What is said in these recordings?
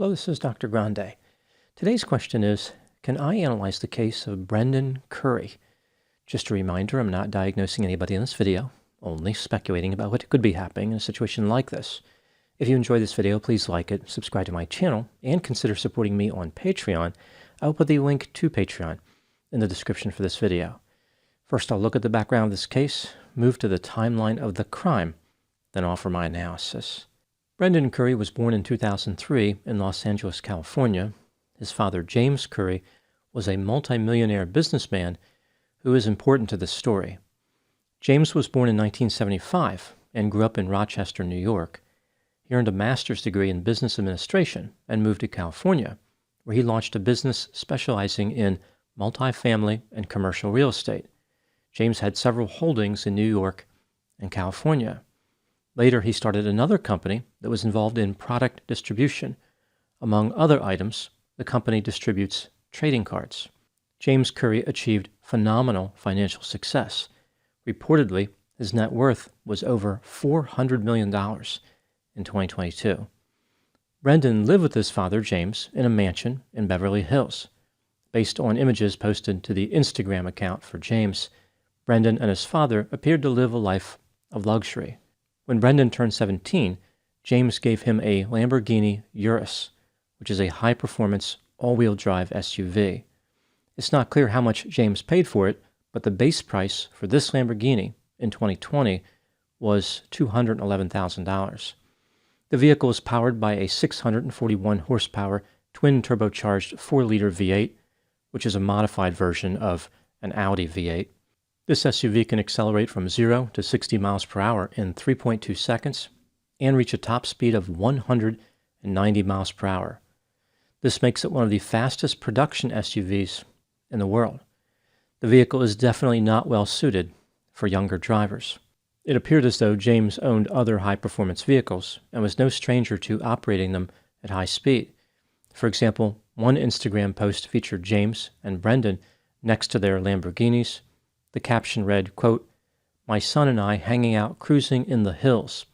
Hello, this is Dr. Grande. Today's question is, can I analyze the case of Brendan Khuri? Just a reminder, I'm not diagnosing anybody in this video, only speculating about what could be happening in a situation like this. If you enjoy this video, please like it, subscribe to my channel, and consider supporting me on Patreon. I will put the link to Patreon in the description for this video. First, I'll look at the background of this case, move to the timeline of the crime, then offer my analysis. Brendan Khuri was born in 2003 in Los Angeles, California. His father, James Khuri, was a multimillionaire businessman who is important to this story. James was born in 1975 and grew up in Rochester, New York. He earned a master's degree in business administration and moved to California, where he launched a business specializing in multifamily and commercial real estate. James had several holdings in New York and California. Later, he started another company that was involved in product distribution. Among other items, the company distributes trading cards. James Khuri achieved phenomenal financial success. Reportedly, his net worth was over $400 million in 2022. Brendan lived with his father, James, in a mansion in Beverly Hills. Based on images posted to the Instagram account for James, Brendan and his father appeared to live a life of luxury. When Brendan turned 17, James gave him a Lamborghini Urus, which is a high-performance all-wheel drive SUV. It's not clear how much James paid for it, but the base price for this Lamborghini in 2020 was $211,000. The vehicle is powered by a 641 horsepower twin-turbocharged 4-liter V8, which is a modified version of an Audi V8. This SUV can accelerate from 0 to 60 miles per hour in 3.2 seconds and reach a top speed of 190 miles per hour. This makes it one of the fastest production SUVs in the world. The vehicle is definitely not well suited for younger drivers. It appeared as though James owned other high-performance vehicles and was no stranger to operating them at high speed. For example, one Instagram post featured James and Brendan next to their Lamborghinis. The caption read, quote, "My son and I hanging out cruising in the hills.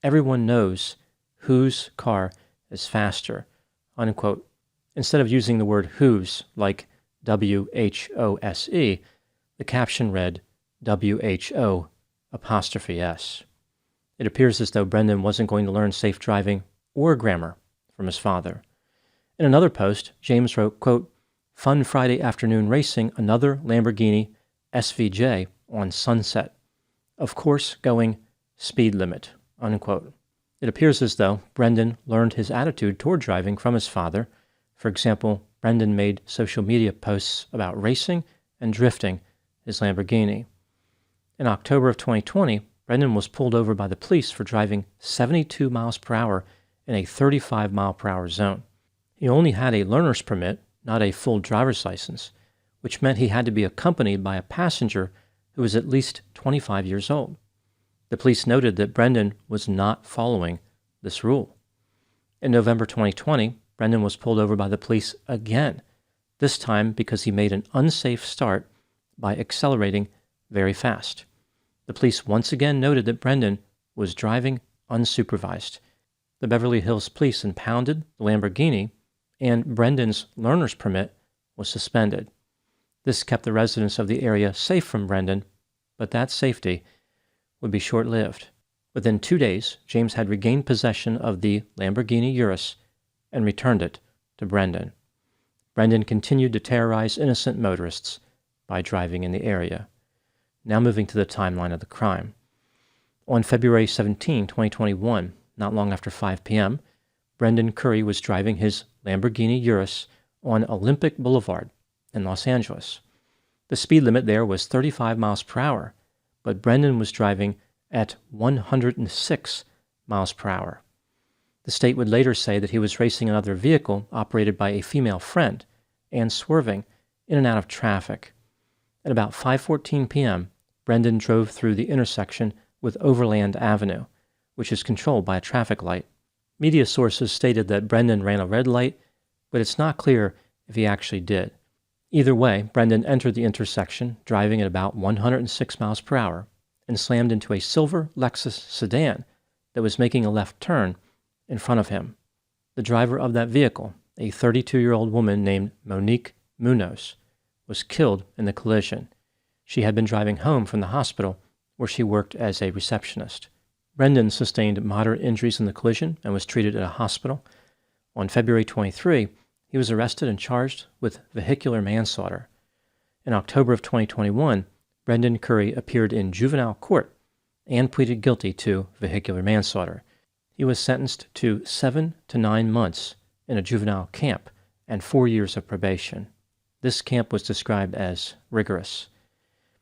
Everyone knows whose car is faster," unquote. Instead of using the word whose, like W-H-O-S-E, the caption read W-H-O''S. It appears as though Brendan wasn't going to learn safe driving or grammar from his father. In another post, James wrote, quote, "Fun Friday afternoon racing another Lamborghini SVJ on Sunset. Of course, going speed limit," unquote. It appears as though Brendan learned his attitude toward driving from his father. For example, Brendan made social media posts about racing and drifting his Lamborghini. In October of 2020, Brendan was pulled over by the police for driving 72 miles per hour in a 35 mile per hour zone. He only had a learner's permit, not a full driver's license, which meant he had to be accompanied by a passenger who was at least 25 years old. The police noted that Brendan was not following this rule. In November 2020, Brendan was pulled over by the police again, this time because he made an unsafe start by accelerating very fast. The police once again noted that Brendan was driving unsupervised. The Beverly Hills police impounded the Lamborghini, and Brendan's learner's permit was suspended. This kept the residents of the area safe from Brendan, but that safety would be short-lived. Within 2 days, James had regained possession of the Lamborghini Urus and returned it to Brendan. Brendan continued to terrorize innocent motorists by driving in the area. Now moving to the timeline of the crime. On February 17, 2021, not long after 5 p.m., Brendan Khuri was driving his Lamborghini Urus on Olympic Boulevard in Los Angeles. The speed limit there was 35 miles per hour, but Brendan was driving at 106 miles per hour. The state would later say that he was racing another vehicle operated by a female friend and swerving in and out of traffic. At about 5:14 p.m., Brendan drove through the intersection with Overland Avenue, which is controlled by a traffic light. Media sources stated that Brendan ran a red light, but it's not clear if he actually did. Either way, Brendan entered the intersection driving at about 106 miles per hour and slammed into a silver Lexus sedan that was making a left turn in front of him. The The driver of that vehicle, a 32-year-old woman named Monique Munoz, was killed in the collision. She had been driving home from the hospital where she worked as a receptionist. Brendan sustained moderate injuries in the collision and was treated at a hospital. On February 23, he was arrested and charged with vehicular manslaughter. In October of 2021, Brendan Khuri appeared in juvenile court and pleaded guilty to vehicular manslaughter. He was sentenced to 7 to 9 months in a juvenile camp and 4 years of probation. This camp was described as rigorous.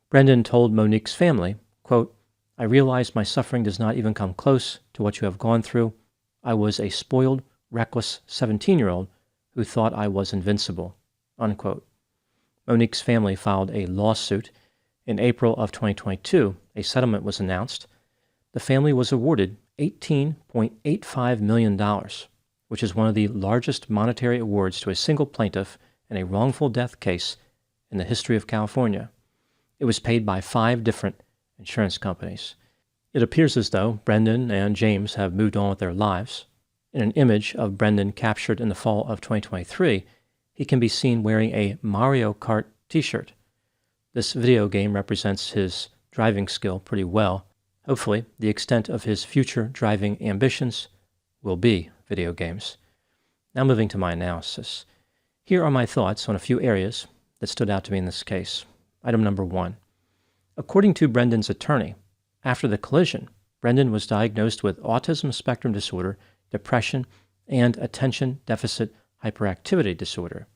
Brendan told Monique's family, quote, "I realize my suffering does not even come close to what you have gone through. I was a spoiled, reckless 17-year-old who thought I was invincible," unquote. Monique's family filed a lawsuit. In April of 2022, a settlement was announced. The family was awarded $18.85 million, which is one of the largest monetary awards to a single plaintiff in a wrongful death case in the history of California. It was paid by 5 different insurance companies. It appears as though Brendan and James have moved on with their lives. In an image of Brendan captured in the fall of 2023, he can be seen wearing a Mario Kart t-shirt. This video game represents his driving skill pretty well. Hopefully, the extent of his future driving ambitions will be video games. Now moving to my analysis. Here are my thoughts on a few areas that stood out to me in this case. Item number 1. According to Brendan's attorney, after the collision, Brendan was diagnosed with autism spectrum disorder, depression, and attention deficit hyperactivity disorder.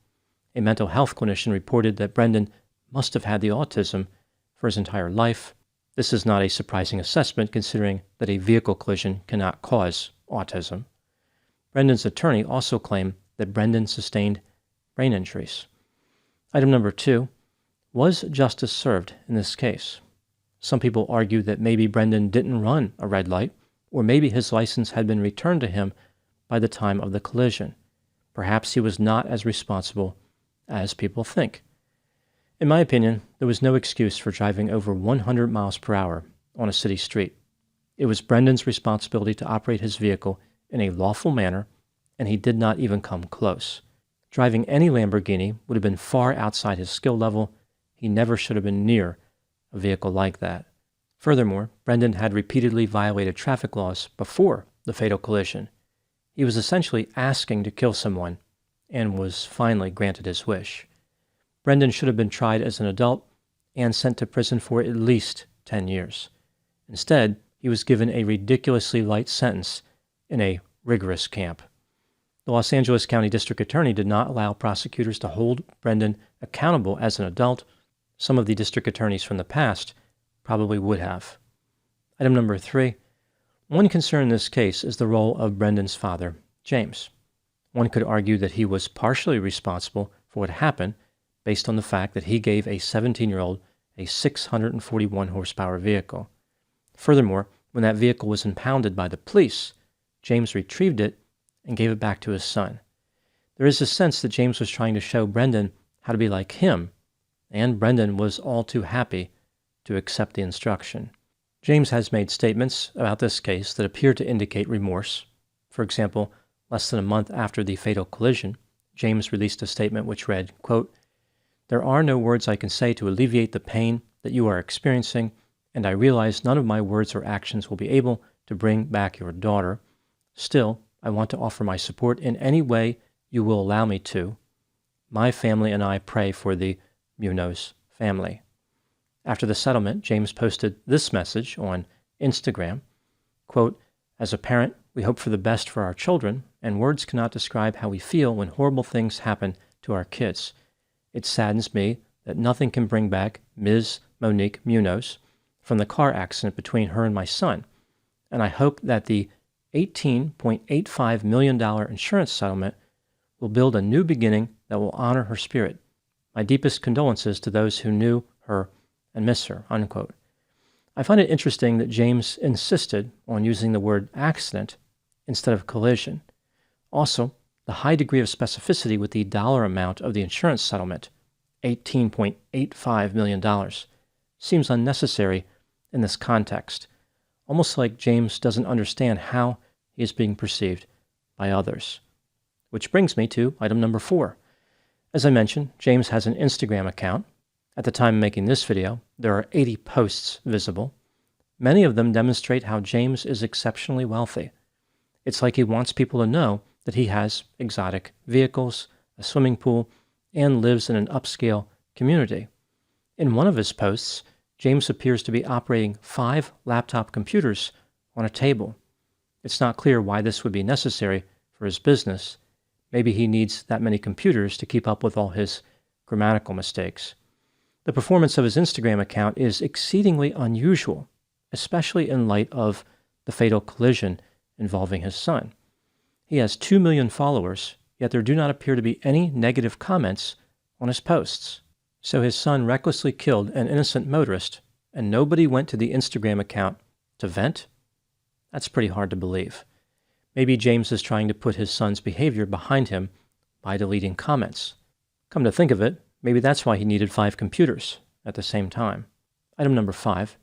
A mental health clinician reported that Brendan must have had the autism for his entire life. This is not a surprising assessment considering that a vehicle collision cannot cause autism. Brendan's attorney also claimed that Brendan sustained brain injuries. Item number 2. Was justice served in this case? Some people argue that maybe Brendan didn't run a red light, or maybe his license had been returned to him by the time of the collision. Perhaps he was not as responsible as people think. In my opinion, there was no excuse for driving over 100 miles per hour on a city street. It was Brendan's responsibility to operate his vehicle in a lawful manner, and he did not even come close. Driving any Lamborghini would have been far outside his skill level. He never should have been near a vehicle like that. Furthermore, Brendan had repeatedly violated traffic laws before the fatal collision. He was essentially asking to kill someone and was finally granted his wish. Brendan should have been tried as an adult and sent to prison for at least 10 years. Instead, he was given a ridiculously light sentence in a rigorous camp. The Los Angeles County District Attorney did not allow prosecutors to hold Brendan accountable as an adult. Some of the district attorneys from the past probably would have. Item number 3. One concern in this case is the role of Brendan's father, James. One could argue that he was partially responsible for what happened based on the fact that he gave a 17-year-old a 641 horsepower vehicle. Furthermore, when that vehicle was impounded by the police, James retrieved it and gave it back to his son. There is a sense that James was trying to show Brendan how to be like him, and Brendan was all too happy to accept the instruction. James has made statements about this case that appear to indicate remorse. For example, less than a month after the fatal collision, James released a statement which read, quote, "There are no words I can say to alleviate the pain that you are experiencing, and I realize none of my words or actions will be able to bring back your daughter. Still, I want to offer my support in any way you will allow me to. My family and I pray for the Munoz family." After the settlement, James posted this message on Instagram, quote, "As a parent, we hope for the best for our children, and words cannot describe how we feel when horrible things happen to our kids. It saddens me that nothing can bring back Ms. Monique Munoz from the car accident between her and my son, and I hope that the $18.85 million insurance settlement will build a new beginning that will honor her spirit. My deepest condolences to those who knew her and miss her," unquote. I find it interesting that James insisted on using the word accident instead of collision. Also, the high degree of specificity with the dollar amount of the insurance settlement, $18.85 million, seems unnecessary in this context, almost like James doesn't understand how he is being perceived by others. Which brings me to item number 4. As I mentioned, James has an Instagram account. At the time of making this video, there are 80 posts visible. Many of them demonstrate how James is exceptionally wealthy. It's like he wants people to know that he has exotic vehicles, a swimming pool, and lives in an upscale community. In one of his posts, James appears to be operating 5 laptop computers on a table. It's not clear why this would be necessary for his business. Maybe he needs that many computers to keep up with all his grammatical mistakes. The performance of his Instagram account is exceedingly unusual, especially in light of the fatal collision involving his son. He has 2 million followers, yet there do not appear to be any negative comments on his posts. So his son recklessly killed an innocent motorist, and nobody went to the Instagram account to vent? That's pretty hard to believe. Maybe James is trying to put his son's behavior behind him by deleting comments. Come to think of it, maybe that's why he needed 5 computers at the same time. Item number 5.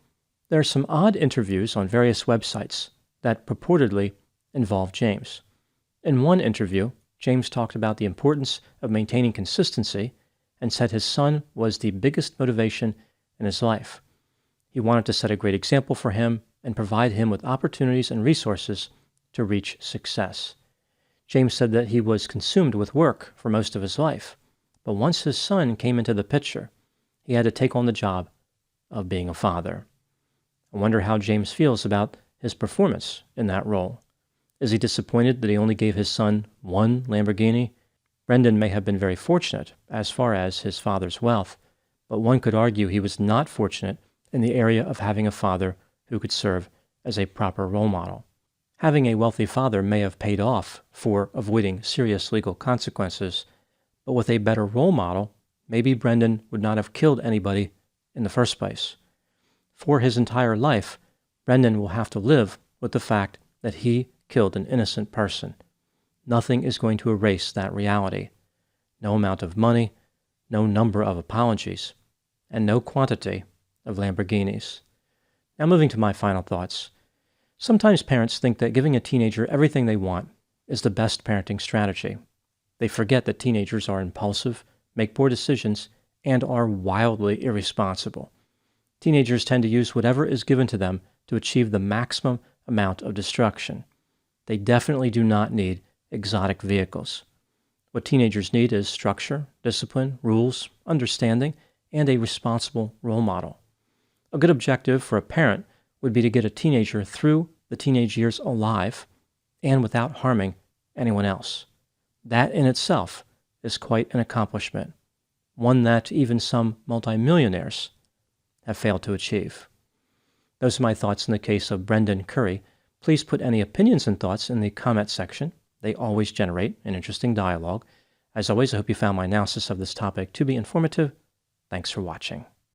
There are some odd interviews on various websites that purportedly involve James. In one interview, James talked about the importance of maintaining consistency and said his son was the biggest motivation in his life. He wanted to set a great example for him and provide him with opportunities and resources to reach success. James said that he was consumed with work for most of his life, but once his son came into the picture, he had to take on the job of being a father. I wonder how James feels about his performance in that role. Is he disappointed that he only gave his son 1 Lamborghini? Brendan may have been very fortunate as far as his father's wealth, but one could argue he was not fortunate in the area of having a father who could serve as a proper role model. Having a wealthy father may have paid off for avoiding serious legal consequences, but with a better role model, maybe Brendan would not have killed anybody in the first place. For his entire life, Brendan will have to live with the fact that he killed an innocent person. Nothing is going to erase that reality. No amount of money, no number of apologies, and no quantity of Lamborghinis. Now moving to my final thoughts. Sometimes parents think that giving a teenager everything they want is the best parenting strategy. They forget that teenagers are impulsive, make poor decisions, and are wildly irresponsible. Teenagers tend to use whatever is given to them to achieve the maximum amount of destruction. They definitely do not need exotic vehicles. What teenagers need is structure, discipline, rules, understanding, and a responsible role model. A good objective for a parent would be to get a teenager through the teenage years alive and without harming anyone else. That in itself is quite an accomplishment, one that even some multimillionaires have failed to achieve. Those are my thoughts in the case of Brendan Khuri. Please put any opinions and thoughts in the comment section. They always generate an interesting dialogue. As always, I hope you found my analysis of this topic to be informative. Thanks for watching.